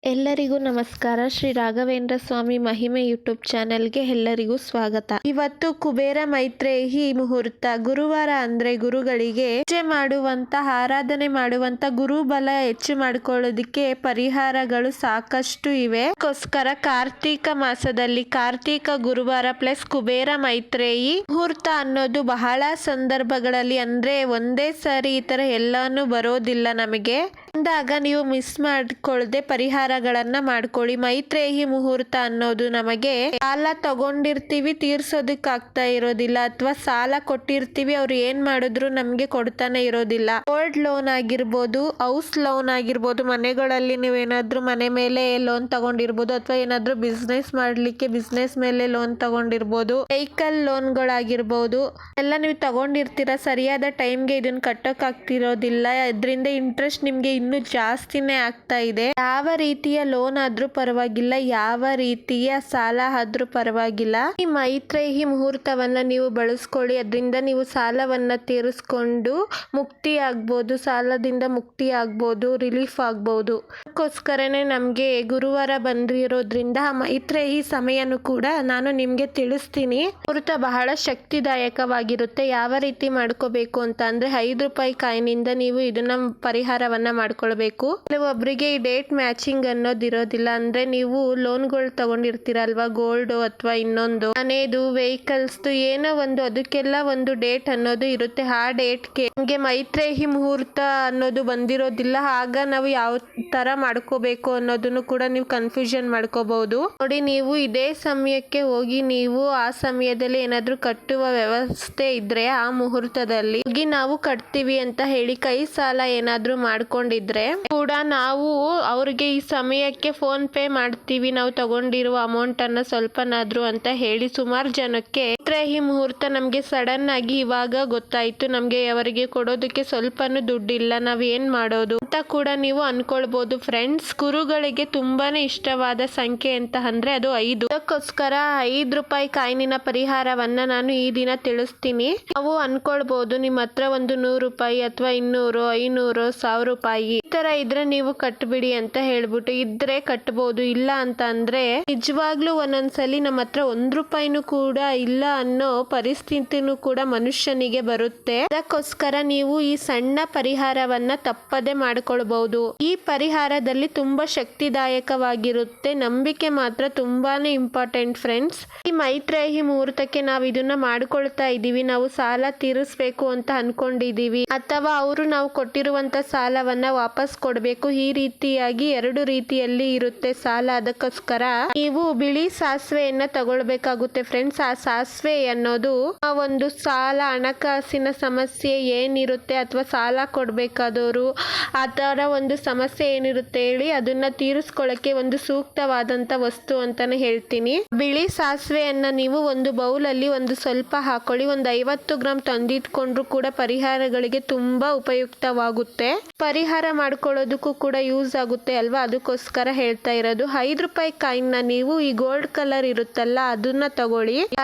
ಎಲ್ಲರಿಗೂ ನಮಸ್ಕಾರ. ಶ್ರೀ ರಾಘವೇಂದ್ರ ಸ್ವಾಮಿ ಮಹಿಮೆ ಯೂಟ್ಯೂಬ್ ಚಾನೆಲ್ಗೆ ಎಲ್ಲರಿಗೂ ಸ್ವಾಗತ. ಇವತ್ತು ಕುಬೇರ ಮೈತ್ರೇಯಿ ಮುಹೂರ್ತ. ಗುರುವಾರ ಅಂದ್ರೆ ಗುರುಗಳಿಗೆ ಪೂಜೆ ಮಾಡುವಂತ, ಆರಾಧನೆ ಮಾಡುವಂತ, ಗುರುಬಲ ಹೆಚ್ಚು ಮಾಡ್ಕೊಳ್ಳೋದಿಕ್ಕೆ ಪರಿಹಾರಗಳು ಸಾಕಷ್ಟು ಇವೆ. ಅದಕ್ಕೋಸ್ಕರ ಕಾರ್ತೀಕ ಮಾಸದಲ್ಲಿ ಕಾರ್ತೀಕ ಗುರುವಾರ ಪ್ಲಸ್ ಕುಬೇರ ಮೈತ್ರೇಯಿ ಮುಹೂರ್ತ ಅನ್ನೋದು ಬಹಳ ಸಂದರ್ಭಗಳಲ್ಲಿ ಅಂದ್ರೆ ಒಂದೇ ಸಾರಿ ಈ ತರ ಎಲ್ಲಾನು ಬರೋದಿಲ್ಲ ನಮಗೆ. ಅಂದಾಗ ನೀವು ಮಿಸ್ ಮಾಡ್ಕೊಳ್ಳದೆ ಪರಿಹಾರಗಳನ್ನ ಮಾಡ್ಕೊಳ್ಳಿ. ಮೈತ್ರೇಯಿ ಮುಹೂರ್ತ ಅನ್ನೋದು ನಮಗೆ ಸಾಲ ತಗೊಂಡಿರ್ತೀವಿ, ತೀರ್ಸೋದಕ್ಕಾಗ್ತಾ ಇರೋದಿಲ್ಲ, ಅಥವಾ ಸಾಲ ಕೊಟ್ಟಿರ್ತೀವಿ, ಅವ್ರು ಏನ್ ಮಾಡಿದ್ರು ನಮ್ಗೆ ಕೊಡ್ತಾನೆ ಇರೋದಿಲ್ಲ. ಗೋಲ್ಡ್ ಲೋನ್ ಆಗಿರ್ಬೋದು, ಹೌಸ್ ಲೋನ್ ಆಗಿರ್ಬೋದು, ಮನೆಗಳಲ್ಲಿ ನೀವೇನಾದ್ರೂ ಮನೆ ಮೇಲೆ ಲೋನ್ ತಗೊಂಡಿರ್ಬೋದು, ಅಥವಾ ಏನಾದ್ರೂ ಬಿಸ್ನೆಸ್ ಮಾಡ್ಲಿಕ್ಕೆ ಬಿಸ್ನೆಸ್ ಮೇಲೆ ಲೋನ್ ತಗೊಂಡಿರ್ಬೋದು, ವೆಹಿಕಲ್ ಲೋನ್ಗಳಾಗಿರ್ಬೋದು, ಎಲ್ಲ ನೀವು ತಗೊಂಡಿರ್ತೀರ. ಸರಿಯಾದ ಟೈಮ್ಗೆ ಇದನ್ನ ಕಟ್ಟೋಕ್ ಆಗ್ತಿರೋದಿಲ್ಲ, ಇದರಿಂದ ಇಂಟ್ರೆಸ್ಟ್ ನಿಮ್ಗೆ ಇನ್ನು ಜಾಸ್ತಿನೇ ಆಗ್ತಾ ಇದೆ. ಯಾವ ರೀತಿಯ ಲೋನ್ ಆದ್ರೂ ಪರವಾಗಿಲ್ಲ, ಯಾವ ರೀತಿಯ ಸಾಲ ಆದ್ರೂ ಪರವಾಗಿಲ್ಲ, ಈ ಮೈತ್ರೇಯಿ ಮುಹೂರ್ತವನ್ನ ನೀವು ಬಳಸ್ಕೊಳ್ಳಿ. ಅದರಿಂದ ನೀವು ಸಾಲವನ್ನ ತೀರಿಸ್ಕೊಂಡು ಮುಕ್ತಿ ಆಗ್ಬೋದು, ಸಾಲದಿಂದ ಮುಕ್ತಿ ಆಗ್ಬೋದು, ರಿಲೀಫ್ ಆಗ್ಬೋದು. ಅದಕ್ಕೋಸ್ಕರನೇ ನಮ್ಗೆ ಗುರುವಾರ ಬಂದಿರೋದ್ರಿಂದ ಮೈತ್ರೇಯಿ ಸಮಯನೂ ಕೂಡ ನಾನು ನಿಮ್ಗೆ ತಿಳಿಸ್ತೀನಿ. ಮುಹೂರ್ತ ಬಹಳ ಶಕ್ತಿದಾಯಕವಾಗಿರುತ್ತೆ. ಯಾವ ರೀತಿ ಮಾಡ್ಕೋಬೇಕು ಅಂತ ಅಂದ್ರೆ 5 ರೂಪಾಯಿ ಕಾಯಿನಿಂದ ನೀವು ಇದನ್ನ ಪರಿಹಾರವನ್ನ ಮಾಡ್ಕೊಳ್ಬೇಕು. ಕೆಲವೊಬ್ಬರಿಗೆ ಈ ಡೇಟ್ ಮ್ಯಾಚಿಂಗ್ ಅನ್ನೋದು ಇರೋದಿಲ್ಲ. ಅಂದ್ರೆ ನೀವು ಲೋನ್ಗಳು ತಗೊಂಡಿರ್ತೀರಲ್ವಾ, ಗೋಲ್ಡ್ ಅಥವಾ ಇನ್ನೊಂದು ಮನೆದು, ವೆಹಿಕಲ್ಸ್ ಏನೋ ಒಂದು, ಅದಕ್ಕೆಲ್ಲ ಒಂದು ಡೇಟ್ ಅನ್ನೋದು ಇರುತ್ತೆ. ಆ ಡೇಟ್ಗೆ ನಮ್ಗೆ ಮೈತ್ರೇಯಿ ಮುಹೂರ್ತ ಅನ್ನೋದು ಬಂದಿರೋದಿಲ್ಲ. ಆಗ ನಾವು ಯಾವ ತರ ಮಾಡ್ಕೋಬೇಕು ಅನ್ನೋದನ್ನು ಕೂಡ ನೀವು ಕನ್ಫ್ಯೂಷನ್ ಮಾಡ್ಕೋಬಹುದು. ನೋಡಿ, ನೀವು ಇದೇ ಸಮಯಕ್ಕೆ ಹೋಗಿ ನೀವು ಆ ಸಮಯದಲ್ಲಿ ಏನಾದ್ರೂ ಕಟ್ಟುವ ವ್ಯವಸ್ಥೆ ಇದ್ರೆ ಆ ಮುಹೂರ್ತದಲ್ಲಿ ಹೋಗಿ ನಾವು ಕಟ್ತೀವಿ ಅಂತ ಹೇಳಿ ಕೈ ಸಾಲ ಏನಾದ್ರೂ ಮಾಡ್ಕೊಂಡಿದ್ರೆ ಕೂಡ ನಾವು ಅವ್ರಿಗೆ ಈ ಸಮಯಕ್ಕೆ ಫೋನ್ ಪೇ ಮಾಡ್ತೀವಿ, ನಾವು ತಗೊಂಡಿರುವ ಅಮೌಂಟ್ ಅನ್ನ ಸ್ವಲ್ಪನಾದ್ರೂ ಅಂತ ಹೇಳಿ ಸುಮಾರು ಜನಕ್ಕೆ ಮೈತ್ರೇಯಿ ಮುಹೂರ್ತ ನಮ್ಗೆ ಸಡನ್ ಆಗಿ ಇವಾಗ ಗೊತ್ತಾಯ್ತು, ನಮ್ಗೆ ಅವರಿಗೆ ಕೊಡೋದಕ್ಕೆ ಸ್ವಲ್ಪನೂ ದುಡ್ಡಿಲ್ಲ, ನಾವ್ ಏನ್ ಮಾಡೋದು ಅಂತ ಕೂಡ ನೀವು ಅನ್ಕೊಳ್ಬಹುದು. ಫ್ರೆಂಡ್ಸ್, ಗುರುಗಳಿಗೆ ತುಂಬಾನೇ ಇಷ್ಟವಾದ ಸಂಖ್ಯೆ ಅಂತ ಅಂದ್ರೆ ಅದು 5. ಅದಕ್ಕೋಸ್ಕರ 5 ರೂಪಾಯಿ ಕಾಯಿನಿನ ಪರಿಹಾರವನ್ನ ನಾನು ಈ ದಿನ ತಿಳಿಸ್ತೀನಿ. ನಾವು ಅನ್ಕೊಳ್ಬಹುದು ನಿಮ್ಮ ಹತ್ರ ಒಂದು 100 ರೂಪಾಯಿ ಅಥವಾ 200, 500, 1000 ರೂಪಾಯಿ ಈ ತರ ಇದ್ರೆ ನೀವು ಕಟ್ಬಿಡಿ ಅಂತ ಹೇಳ್ಬಿಟ್ಟು ಇದ್ರೆ ಕಟ್ಬಹುದು. ಇಲ್ಲ ಅಂತ ಅಂದ್ರೆ ನಿಜವಾಗ್ಲೂ ಒಂದೊಂದ್ಸಲಿ ನಮ್ಮ ಹತ್ರ 1 ರೂಪಾಯಿನೂ ಕೂಡ ಇಲ್ಲ ಅನ್ನೋ ಪರಿಸ್ಥಿತಿನೂ ಕೂಡ ಮನುಷ್ಯನಿಗೆ ಬರುತ್ತೆ. ಅದಕ್ಕೋಸ್ಕರ ನೀವು ಈ ಸಣ್ಣ ಪರಿಹಾರವನ್ನ ತಪ್ಪದೆ ಮಾಡ್ಕೊಳ್ಬಹುದು. ಈ ಪರಿಹಾರದಲ್ಲಿ ತುಂಬಾ ಶಕ್ತಿದಾಯಕವಾಗಿರುತ್ತೆ. ನಂಬಿಕೆ ಮಾತ್ರ ತುಂಬಾನೇ ಇಂಪಾರ್ಟೆಂಟ್ ಫ್ರೆಂಡ್ಸ್. ಈ ಮೈತ್ರೇಯಿ ಮುಹೂರ್ತಕ್ಕೆ ನಾವು ಇದನ್ನ ಮಾಡ್ಕೊಳ್ತಾ ಇದೀವಿ, ನಾವು ಸಾಲ ತೀರಿಸ್ಬೇಕು ಅಂತ ಅನ್ಕೊಂಡಿದೀವಿ, ಅಥವಾ ಅವರು ನಾವು ಕೊಟ್ಟಿರುವಂತ ಸಾಲವನ್ನ ವಾಪಸ್ ಕೊಡ್ಬೇಕು. ಈ ರೀತಿಯಾಗಿ 2 ರೀತಿಯಲ್ಲಿ ಇರುತ್ತೆ ಸಾಲ. ಅದಕ್ಕೋಸ್ಕರ ನೀವು ಬಿಳಿ ಸಾಸಿವೆಯನ್ನ ತಗೊಳ್ಬೇಕಾಗುತ್ತೆ ಫ್ರೆಂಡ್ಸ್. ಆ ಸಾಸಿವೆ ಅನ್ನೋದು ಆ ಒಂದು ಸಾಲ, ಹಣಕಾಸಿನ ಸಮಸ್ಯೆ ಏನಿರುತ್ತೆ ಅಥವಾ ಸಾಲ ಕೊಡ್ಬೇಕಾದವರು ಆ ತರ ಒಂದು ಸಮಸ್ಯೆ ಏನಿರುತ್ತೆ ಹೇಳಿ ಅದನ್ನ ತೀರಿಸ್ಕೊಳ್ಳಕ್ಕೆ ಒಂದು ಸೂಕ್ತವಾದಂತ ವಸ್ತು ಅಂತಾನೆ ಹೇಳ್ತೀನಿ. ಬಿಳಿ ಸಾಸಿವೆಯನ್ನ ನೀವು ಒಂದು ಬೌಲ್ ಅಲ್ಲಿ ಒಂದು ಸ್ವಲ್ಪ ಹಾಕೊಳ್ಳಿ. ಒಂದು 50 ಗ್ರಾಮ್ ತಂದಿಟ್ಕೊಂಡ್ರು ಕೂಡ ಪರಿಹಾರಗಳಿಗೆ ತುಂಬಾ ಉಪಯುಕ್ತವಾಗುತ್ತೆ. ಪರಿಹಾರ ಮಾಡ್ಕೊಳ್ಳೋದಕ್ಕೂ ಕೂಡ ಯೂಸ್ ಆಗುತ್ತೆ ಅಲ್ವಾ, ಅದಕ್ಕೋಸ್ಕರ ಹೇಳ್ತಾ ಇರೋದು. 5 ರೂಪಾಯಿ ಕಾಯಿನ್ನ ನೀವು ಈ ಗೋಲ್ಡ್ ಕಲರ್ ಇರುತ್ತಲ್ಲ ಅದನ್ನ ತಗೊಳ್ಳಿ.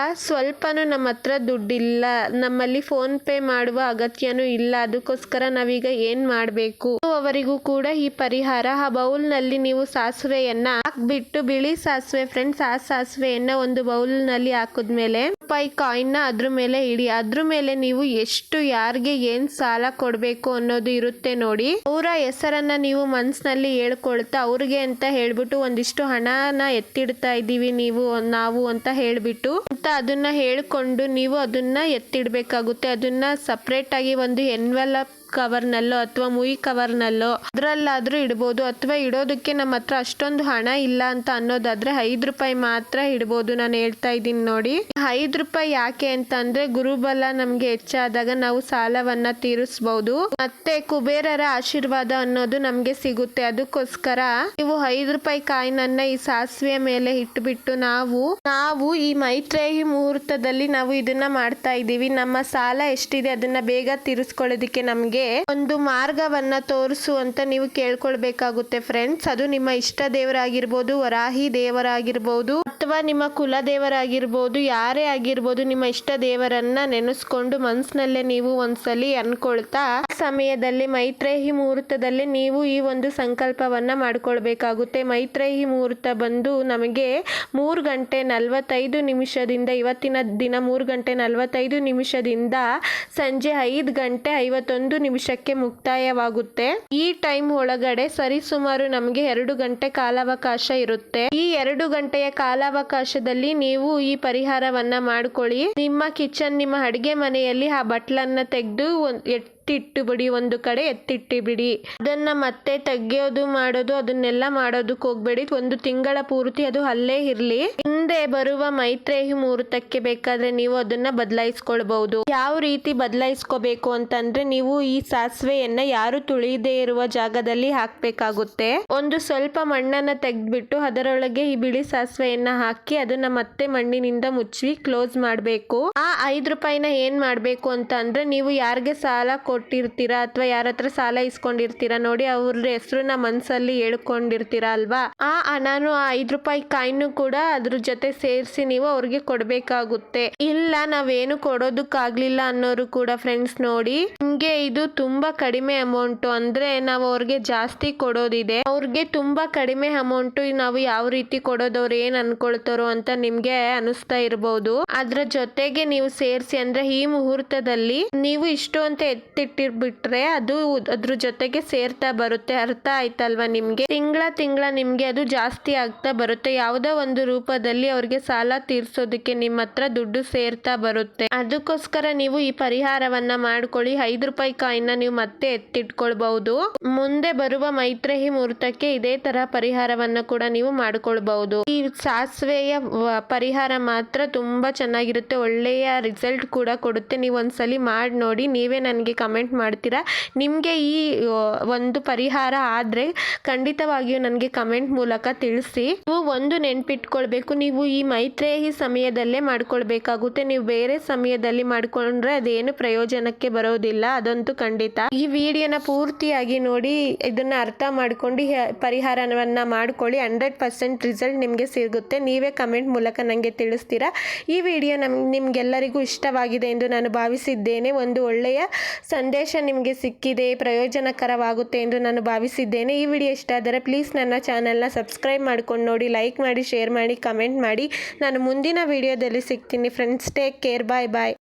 ಸ್ವಲ್ಪನೂ ನಮ್ಮ ಹತ್ರ ದುಡ್ಡಿಲ್ಲ, ನಮ್ಮಲ್ಲಿ ಫೋನ್ ಪೇ ಮಾಡುವ ಅಗತ್ಯನೂ ಇಲ್ಲ, ಅದಕ್ಕೋಸ್ಕರ ನಾವೀಗ ಏನ್ ಮಾಡ್ಬೇಕು, ಅವರಿಗೂ ಕೂಡ ಈ ಪರಿಹಾರ. ಆ ಬೌಲ್ ನಲ್ಲಿ ನೀವು ಸಾಸಿವೆಯನ್ನ ಹಾಕ್ಬಿಟ್ಟು, ಬಿಳಿ ಸಾಸಿವೆ ಫ್ರೆಂಡ್ಸ್, ಆ ಸಾಸಿವೆಯನ್ನ ಒಂದು ಬೌಲ್ ನಲ್ಲಿ ಹಾಕಿದ್ಮೇಲೆ ರೂಪಾಯಿ ಕಾಯಿನ್ ನ ಅದ್ರ ಮೇಲೆ ಇಡಿ. ಅದ್ರ ಮೇಲೆ ನೀವು ಎಷ್ಟು ಯಾರಿಗೆ ಏನ್ ಸಾಲ ಕೊಡ್ಬೇಕು ಅನ್ನೋದು ಇರುತ್ತೆ ನೋಡಿ, ಅವರ ಹೆಸರನ್ನ ನೀವು ಮನ್ಸಿನಲ್ಲಿ ಹೇಳ್ಕೊಳ್ತಾ ಅವ್ರಿಗೆ ಅಂತ ಹೇಳ್ಬಿಟ್ಟು ಒಂದಿಷ್ಟು ಹಣನ ಎತ್ತಿಡ್ತಾ ಇದೀವಿ ನಾವು ಅಂತ ಹೇಳ್ಬಿಟ್ಟು ಅದನ್ನ ಹೇಳ್ಕೊಂಡು ನೀವು ಅದನ್ನ ಎತ್ತಿಡ್ಬೇಕಾಗುತ್ತೆ. ಅದನ್ನ ಸಪ್ರೇಟ್ ಆಗಿ ಒಂದು ಎನ್ವೆಲಪ್ ಕವರ್ನಲ್ಲೋ ಅಥವಾ ಮುಯಿ ಕವರ್ನಲ್ಲೋ ಅದ್ರಲ್ಲಾದ್ರೂ ಇಡ್ಬೋದು. ಅಥವಾ ಇಡೋದಕ್ಕೆ ನಮ್ಮ ಹತ್ರ ಅಷ್ಟೊಂದು ಹಣ ಇಲ್ಲ ಅಂತ ಅನ್ನೋದಾದ್ರೆ 5 ರೂಪಾಯಿ ಮಾತ್ರ ಇಡ್ಬೋದು. ನಾನು ಹೇಳ್ತಾ ಇದ್ದೀನಿ ನೋಡಿ. 5 ರೂಪಾಯಿ ಯಾಕೆ ಅಂತ ಅಂದ್ರೆ ಗುರುಬಲ ನಮ್ಗೆ ಹೆಚ್ಚಾದಾಗ ನಾವು ಸಾಲವನ್ನ ತೀರಿಸಬಹುದು, ಮತ್ತೆ ಕುಬೇರರ ಆಶೀರ್ವಾದ ಅನ್ನೋದು ನಮ್ಗೆ ಸಿಗುತ್ತೆ. ಅದಕ್ಕೋಸ್ಕರ ನೀವು 5 ರೂಪಾಯಿ ಕಾಯಿನನ್ನ ಈ ಸಾಸಿವೆ ಮೇಲೆ ಇಟ್ಬಿಟ್ಟು ನಾವು ಈ ಮೈತ್ರೇಯಿ ಮುಹೂರ್ತದಲ್ಲಿ ನಾವು ಇದನ್ನ ಮಾಡ್ತಾ ಇದೀವಿ. ನಮ್ಮ ಸಾಲ ಎಷ್ಟಿದೆ ಅದನ್ನ ಬೇಗ ತೀರಿಸ್ಕೊಳ್ಳೋದಿಕ್ಕೆ ನಮ್ಗೆ ಒಂದು ಮಾರ್ಗವನ್ನ ತೋರಿಸು ಅಂತ ನೀವು ಕೇಳ್ಕೊಳ್ಬೇಕಾಗುತ್ತೆ ಫ್ರೆಂಡ್ಸ್. ಅದು ನಿಮ್ಮ ಇಷ್ಟ ದೇವರಾಗಿರ್ಬೋದು, ವರಾಹಿ ದೇವರಾಗಿರ್ಬೋದು, ಅಥವಾ ಅಥವಾ ನಿಮ್ಮ ಕುಲದೇವರಾಗಿರ್ಬೋದು, ಯಾರೇ ಆಗಿರ್ಬೋದು, ನಿಮ್ಮ ಇಷ್ಟ ದೇವರನ್ನ ನೆನೆಸ್ಕೊಂಡು ಮನಸ್ಸಿನಲ್ಲೇ ನೀವು ಒಂದ್ಸಲಿ ಅನ್ಕೊಳ್ತಾ ಸಮಯದಲ್ಲಿ ಮೈತ್ರೇಯಿ ಮುಹೂರ್ತದಲ್ಲಿ ನೀವು ಈ ಒಂದು ಸಂಕಲ್ಪವನ್ನ ಮಾಡ್ಕೊಳ್ಬೇಕಾಗುತ್ತೆ. ಮೈತ್ರೇಯಿ ಮುಹೂರ್ತ ಬಂದು ನಮಗೆ 3:45 ಇವತ್ತಿನ ದಿನ 3:45 ಸಂಜೆ 5:51 ಮುಕ್ತಾಯವಾಗುತ್ತೆ. ಈ ಟೈಮ್ ಒಳಗಡೆ ಸರಿಸುಮಾರು ನಮಗೆ 2 ಗಂಟೆ ಕಾಲಾವಕಾಶ ಇರುತ್ತೆ. ಈ 2 ಗಂಟೆಯ ಕಾಲಾವಕಾಶದಲ್ಲಿ ನೀವು ಈ ಪರಿಹಾರವನ್ನ ಮಾಡ್ಕೊಳ್ಳಿ. ನಿಮ್ಮ ಕಿಚನ್, ನಿಮ್ಮ ಅಡಿಗೆ ಮನೆಯಲ್ಲಿ ಆ ಬಟ್ಲನ್ನ ತೆಗೆದು ಎತ್ತಿಟ್ಟು ಒಂದು ಕಡೆ ಎತ್ತಿಟ್ಟು ಬಿಡಿ. ಅದನ್ನ ಮತ್ತೆ ತೆಗೆಯೋದು ಮಾಡೋದು ಅದನ್ನೆಲ್ಲ ಮಾಡೋದಕ್ಕೆ ಹೋಗ್ಬೇಡಿ. 1 ತಿಂಗಳ ಪೂರ್ತಿ ಅದು ಅಲ್ಲೇ ಇರ್ಲಿ. ಹಿಂದೆ ಬರುವ ಮೈತ್ರೇಯಿ ಮುಹೂರ್ತಕ್ಕೆ ಬೇಕಾದ್ರೆ ನೀವು ಅದನ್ನ ಬದಲಾಯಿಸ್ಕೊಳ್ಬಹುದು. ಯಾವ ರೀತಿ ಬದಲಾಯಿಸ್ಕೋಬೇಕು ಅಂತಂದ್ರೆ, ನೀವು ಈ ಸಾಸಿವೆಯನ್ನ ಯಾರು ತುಳಿದೇ ಇರುವ ಜಾಗದಲ್ಲಿ ಹಾಕ್ಬೇಕಾಗುತ್ತೆ. ಒಂದು ಸ್ವಲ್ಪ ಮಣ್ಣನ್ನ ತೆಗೆದ್ಬಿಟ್ಟು ಅದರೊಳಗೆ ಈ ಬಿಳಿ ಸಾಸಿವೆಯನ್ನ ಹಾಕಿ ಅದನ್ನ ಮತ್ತೆ ಮಣ್ಣಿನಿಂದ ಮುಚ್ಚಿ ಕ್ಲೋಸ್ ಮಾಡಬೇಕು. ಆ 5 ರೂಪಾಯಿನ ಏನ್ ಮಾಡ್ಬೇಕು ಅಂತ ಅಂದ್ರೆ, ನೀವು ಯಾರಿಗೆ ಸಾಲ ಕೊಟ್ಟಿರ್ತೀರಾ ಅಥವಾ ಯಾರ ಹತ್ರ ಸಾಲ ಇಸ್ಕೊಂಡಿರ್ತೀರಾ ನೋಡಿ, ಅವ್ರ ಹೆಸರನ್ನ ಮನ್ಸಲ್ಲಿ ಹೇಳ್ಕೊಂಡಿರ್ತೀರಾ ಅಲ್ವಾ, ಆ ಹಣನು ಆ 5 ರೂಪಾಯಿ ಕಾಯಿನು ಕೂಡ ಅದ್ರ ಜೊತೆ ಸೇರಿಸಿ ನೀವು ಅವ್ರಿಗೆ ಕೊಡ್ಬೇಕಾಗುತ್ತೆ. ಇಲ್ಲ ನಾವೇನು ಕೊಡೋದಕ್ಕಾಗ್ಲಿಲ್ಲ ಅನ್ನೋರು ಕೂಡ ಫ್ರೆಂಡ್ಸ್ ನೋಡಿ, ನಿಮ್ಗೆ ಇದು ತುಂಬಾ ಕಡಿಮೆ ಅಮೌಂಟ್, ಅಂದ್ರೆ ನಾವು ಅವ್ರಿಗೆ ಜಾಸ್ತಿ ಕೊಡೋದಿದೆ, ಅವ್ರಿಗೆ ತುಂಬಾ ಕಡಿಮೆ ಅಮೌಂಟ್, ನಾವು ಯಾವ ರೀತಿ ಕೊಡೋದು, ಅವ್ರು ಏನ್ ಅನ್ಕೊಳ್ತಾರೋ ಅಂತ ನಿಮ್ಗೆ ಅನಿಸ್ತಾ ಇರ್ಬೋದು. ಅದ್ರ ಜೊತೆಗೆ ನೀವು ಸೇರಿಸಿ, ಅಂದ್ರೆ ಈ ಮುಹೂರ್ತದಲ್ಲಿ ನೀವು ಇಷ್ಟು ಅಂತ ಎತ್ತಿಟ್ಟಿರ್ಬಿಟ್ರೆ ಅದು ಅದ್ರ ಜೊತೆಗೆ ಸೇರ್ತಾ ಬರುತ್ತೆ. ಅರ್ಥ ಆಯ್ತಲ್ವಾ ನಿಮ್ಗೆ? ತಿಂಗಳ ನಿಮ್ಗೆ ಅದು ಜಾಸ್ತಿ ಆಗ್ತಾ ಬರುತ್ತೆ. ಯಾವುದೋ ಒಂದು ರೂಪದಲ್ಲಿ ಅವ್ರಿಗೆ ಸಾಲ ತೀರ್ಸೋದಕ್ಕೆ ನಿಮ್ಮ ಹತ್ರ ದುಡ್ಡು ಸೇರ್ತಾ ಬರುತ್ತೆ. ಅದಕ್ಕೋಸ್ಕರ ನೀವು ಈ ಪರಿಹಾರವನ್ನ ಮಾಡ್ಕೊಳ್ಳಿ. 5 ರೂಪಾಯಿ ಕಾಯಿನ ನೀವು ಮತ್ತೆ ಎತ್ತಿಟ್ಕೊಳ್ಬಹುದು. ಮುಂದೆ ಬರುವ ಮೈತ್ರೇಯಿ ಮುಹೂರ್ತಕ್ಕೆ ಇದೇ ತರ ಪರಿಹಾರವನ್ನ ಕೂಡ ನೀವು ಮಾಡ್ಕೊಳ್ಬಹುದು. ಈ ಸಾಸಿವೆಯ ಪರಿಹಾರ ಮಾತ್ರ ತುಂಬಾ ಚೆನ್ನಾಗಿರುತ್ತೆ, ಒಳ್ಳೆಯ ರಿಸಲ್ಟ್ ಕೂಡ ಕೊಡುತ್ತೆ. ನೀವು ಒಂದ್ಸಲಿ ಮಾಡಿ ನೋಡಿ, ನೀವೇ ನನಗೆ ಕಮೆಂಟ್ ಮಾಡ್ತೀರಾ. ನಿಮಗೆ ಈ ಒಂದು ಪರಿಹಾರ ಆದರೆ ಖಂಡಿತವಾಗಿಯೂ ನನಗೆ ಕಮೆಂಟ್ ಮೂಲಕ ತಿಳಿಸಿ. ನೀವು ಒಂದು ನೆನ್ಪಿಟ್ಕೊಳ್ಬೇಕು, ನೀವು ಈ ಮೈತ್ರೇಯಿ ಸಮಯದಲ್ಲೇ ಮಾಡ್ಕೊಳ್ಬೇಕಾಗುತ್ತೆ. ನೀವು ಬೇರೆ ಸಮಯದಲ್ಲಿ ಮಾಡ್ಕೊಂಡ್ರೆ ಅದೇನು ಪ್ರಯೋಜನಕ್ಕೆ ಬರೋದಿಲ್ಲ, ಅದಂತೂ ಖಂಡಿತ. ಈ ವಿಡಿಯೋನ ಪೂರ್ತಿಯಾಗಿ ನೋಡಿ, ಇದನ್ನ ಅರ್ಥ ಮಾಡ್ಕೊಂಡು ಪರಿಹಾರವನ್ನ ಮಾಡ್ಕೊಳ್ಳಿ. 100% ರಿಸಲ್ಟ್ ನಿಮಗೆ ಸಿಗುತ್ತೆ. ನೀವೇ ಕಮೆಂಟ್ ಮೂಲಕ ನನಗೆ ತಿಳಿಸ್ತೀರಾ. ಈ ವಿಡಿಯೋ ನಿಮ್ಗೆಲ್ಲರಿಗೂ ಇಷ್ಟವಾಗಿದೆ ಎಂದು ನಾನು ಭಾವಿಸಿದ್ದೇನೆ. ಒಂದು ಒಳ್ಳೆಯ ಸಂದೇಶ ನಿಮಗೆ ಸಿಕ್ಕಿದೆ, ಪ್ರಯೋಜನಕರವಾಗುತ್ತೆ ಎಂದು ನಾನು ಭಾವಿಸಿದ್ದೇನೆ. ಈ ವಿಡಿಯೋ ಇಷ್ಟ ಆದರೆ ಪ್ಲೀಸ್ ನನ್ನ ಚಾನಲ್ನ ಸಬ್ಸ್ಕ್ರೈಬ್ ಮಾಡ್ಕೊಂಡು ನೋಡಿ, ಲೈಕ್ ಮಾಡಿ, ಶೇರ್ ಮಾಡಿ, ಕಮೆಂಟ್ ಮಾಡಿ. ನಾನು ಮುಂದಿನ ವಿಡಿಯೋದಲ್ಲಿ ಸಿಗ್ತೀನಿ ಫ್ರೆಂಡ್ಸ್. ಟೇಕ್ ಕೇರ್, ಬಾಯ್ ಬಾಯ್.